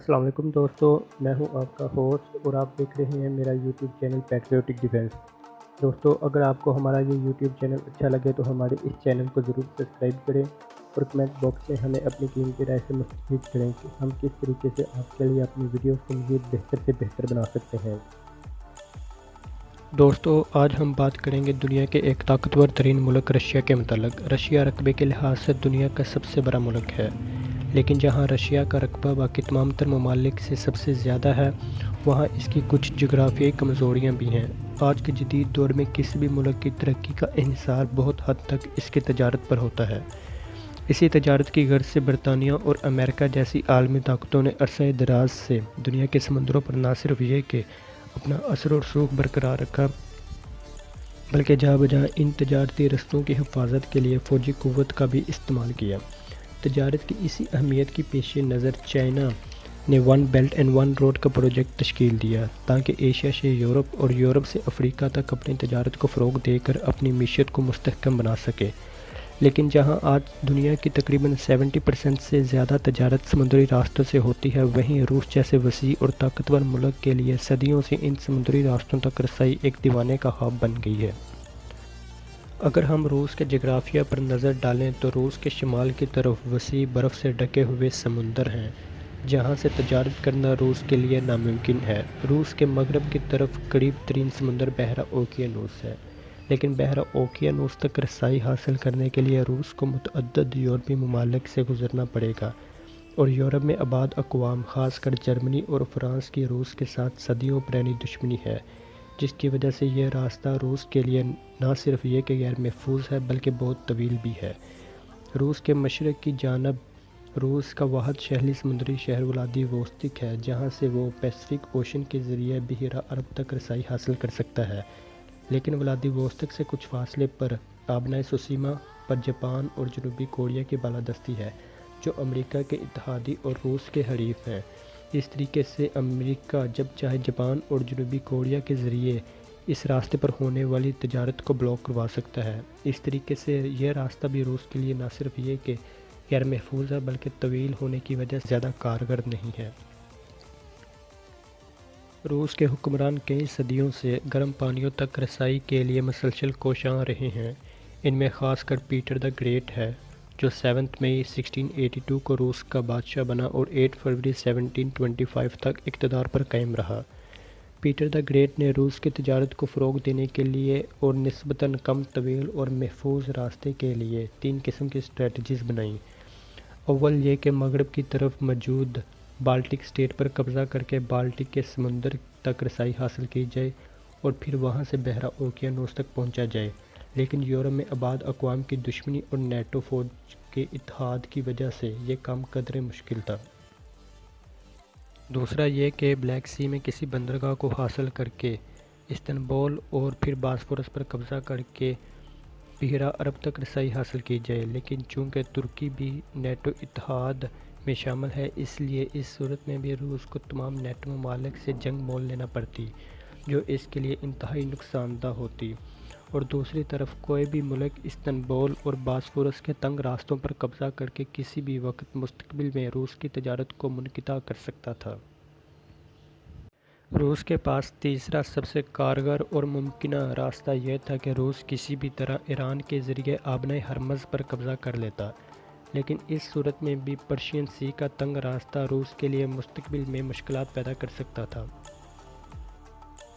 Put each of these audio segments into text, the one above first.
السلام علیکم دوستو، میں ہوں آپ کا ہوسٹ اور آپ دیکھ رہے ہیں میرا یوٹیوب چینل پیٹریوٹک ڈیفینس۔ دوستو، اگر آپ کو ہمارا یہ یوٹیوب چینل اچھا لگے تو ہمارے اس چینل کو ضرور سبسکرائب کریں اور کمنٹ باکس میں ہمیں اپنی قیمتی رائے سے مستفید کریں کہ ہم کس طریقے سے آپ کے لیے اپنی ویڈیوز کو مزید بہتر سے بہتر بنا سکتے ہیں۔ دوستو، آج ہم بات کریں گے دنیا کے ایک طاقتور ترین ملک رشیا کے متعلق۔ رشیا رقبے کے لحاظ سے دنیا کا سب سے بڑا ملک ہے، لیکن جہاں رشیا کا رقبہ باقی تمام تر ممالک سے سب سے زیادہ ہے، وہاں اس کی کچھ جغرافیائی کمزوریاں بھی ہیں۔ آج کے جدید دور میں کسی بھی ملک کی ترقی کا انحصار بہت حد تک اس کی تجارت پر ہوتا ہے۔ اسی تجارت کی غرض سے برطانیہ اور امریکہ جیسی عالمی طاقتوں نے عرصہ دراز سے دنیا کے سمندروں پر نہ صرف یہ کہ اپنا اثر و رسوخ برقرار رکھا، بلکہ جہاں بجہاں ان تجارتی رستوں کی حفاظت کے لیے فوجی قوت کا بھی استعمال کیا۔ تجارت کی اسی اہمیت کی پیش نظر چائنا نے one belt and one road کا پروجیکٹ تشکیل دیا تاکہ ایشیا سے یورپ اور یورپ سے افریقہ تک اپنی تجارت کو فروغ دے کر اپنی معیشت کو مستحکم بنا سکے۔ لیکن جہاں آج دنیا کی تقریباً 70% سے زیادہ تجارت سمندری راستوں سے ہوتی ہے، وہیں روس جیسے وسیع اور طاقتور ملک کے لیے صدیوں سے ان سمندری راستوں تک رسائی ایک دیوانے کا خواب بن گئی ہے۔ اگر ہم روس کے جغرافیہ پر نظر ڈالیں تو روس کے شمال کی طرف وسیع برف سے ڈھکے ہوئے سمندر ہیں، جہاں سے تجارت کرنا روس کے لیے ناممکن ہے۔ روس کے مغرب کی طرف قریب ترین سمندر بحیرہ اوقیانوس ہے، لیکن بحیرہ اوقیانوس تک رسائی حاصل کرنے کے لیے روس کو متعدد یورپی ممالک سے گزرنا پڑے گا، اور یورپ میں آباد اقوام خاص کر جرمنی اور فرانس کی روس کے ساتھ صدیوں پرانی دشمنی ہے، جس کی وجہ سے یہ راستہ روس کے لیے نہ صرف یہ کہ غیر محفوظ ہے بلکہ بہت طویل بھی ہے۔ روس کے مشرق کی جانب روس کا واحد شہری سمندری شہر ولادیووستک ہے، جہاں سے وہ پیسفک اوشن کے ذریعے بحیرہ عرب تک رسائی حاصل کر سکتا ہے۔ لیکن ولادیووستک سے کچھ فاصلے پر آبنائے سوشیما پر جاپان اور جنوبی کوریا کی بالادستی ہے، جو امریکہ کے اتحادی اور روس کے حریف ہیں۔ اس طریقے سے امریکہ جب چاہے جاپان اور جنوبی کوریا کے ذریعے اس راستے پر ہونے والی تجارت کو بلاک کروا سکتا ہے۔ اس طریقے سے یہ راستہ بھی روس کے لیے نہ صرف یہ کہ غیر محفوظ ہے بلکہ طویل ہونے کی وجہ سے زیادہ کارگر نہیں ہے۔ روس کے حکمران کئی صدیوں سے گرم پانیوں تک رسائی کے لیے مسلسل کوشاں رہے ہیں۔ ان میں خاص کر پیٹر دی گریٹ ہے، جو 7 مئی 1682 کو روس کا بادشاہ بنا اور 8 فروری 1725 تک اقتدار پر قائم رہا۔ پیٹر دی گریٹ نے روس کی تجارت کو فروغ دینے کے لیے اور نسبتاً کم طویل اور محفوظ راستے کے لیے 3 قسم کی اسٹریٹجیز بنائیں۔ اول یہ کہ مغرب کی طرف موجود بالٹک اسٹیٹ پر قبضہ کر کے بالٹک کے سمندر تک رسائی حاصل کی جائے اور پھر وہاں سے بحیرہ اوقیانوس تک پہنچا جائے، لیکن یورپ میں آباد اقوام کی دشمنی اور نیٹو فوج کے اتحاد کی وجہ سے یہ کام قدرے مشکل تھا۔ دوسرا یہ کہ بلیک سی میں کسی بندرگاہ کو حاصل کر کے استنبول اور پھر باسفورس پر قبضہ کر کے بحیرہ عرب تک رسائی حاصل کی جائے، لیکن چونکہ ترکی بھی نیٹو اتحاد میں شامل ہے، اس لیے اس صورت میں بھی روس کو تمام نیٹو ممالک سے جنگ مول لینا پڑتی، جو اس کے لیے انتہائی نقصان دہ ہوتی، اور دوسری طرف کوئی بھی ملک استنبول اور باسفورس کے تنگ راستوں پر قبضہ کر کے کسی بھی وقت مستقبل میں روس کی تجارت کو منقطع کر سکتا تھا۔ روس کے پاس تیسرا سب سے کارگر اور ممکنہ راستہ یہ تھا کہ روس کسی بھی طرح ایران کے ذریعے آبنائے ہرمز پر قبضہ کر لیتا، لیکن اس صورت میں بھی پرشین سی کا تنگ راستہ روس کے لیے مستقبل میں مشکلات پیدا کر سکتا تھا۔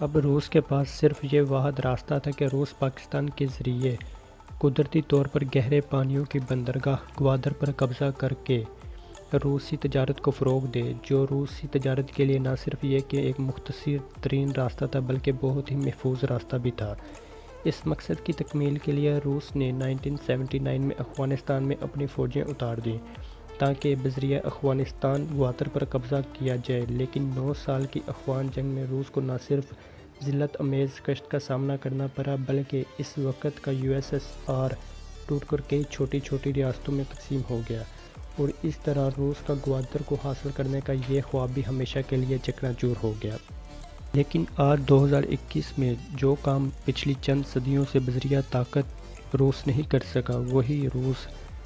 اب روس کے پاس صرف یہ واحد راستہ تھا کہ روس پاکستان کے ذریعے قدرتی طور پر گہرے پانیوں کی بندرگاہ گوادر پر قبضہ کر کے روسی تجارت کو فروغ دے، جو روسی تجارت کے لیے نہ صرف یہ کہ ایک مختصر ترین راستہ تھا بلکہ بہت ہی محفوظ راستہ بھی تھا۔ اس مقصد کی تکمیل کے لیے روس نے 1979 میں افغانستان میں اپنی فوجیں اتار دیں تاکہ بذریعہ افغانستان گوادر پر قبضہ کیا جائے، لیکن 9 سال کی افغان جنگ میں روس کو نہ صرف ذلت امیز کشت کا سامنا کرنا پڑا بلکہ اس وقت کا USSR ٹوٹ کر کئی چھوٹی چھوٹی ریاستوں میں تقسیم ہو گیا، اور اس طرح روس کا گوادر کو حاصل کرنے کا یہ خواب بھی ہمیشہ کے لیے چکنا چور ہو گیا۔ لیکن آج 2021 میں جو کام پچھلی چند صدیوں سے بذریعہ طاقت روس نہیں کر سکا، وہی روس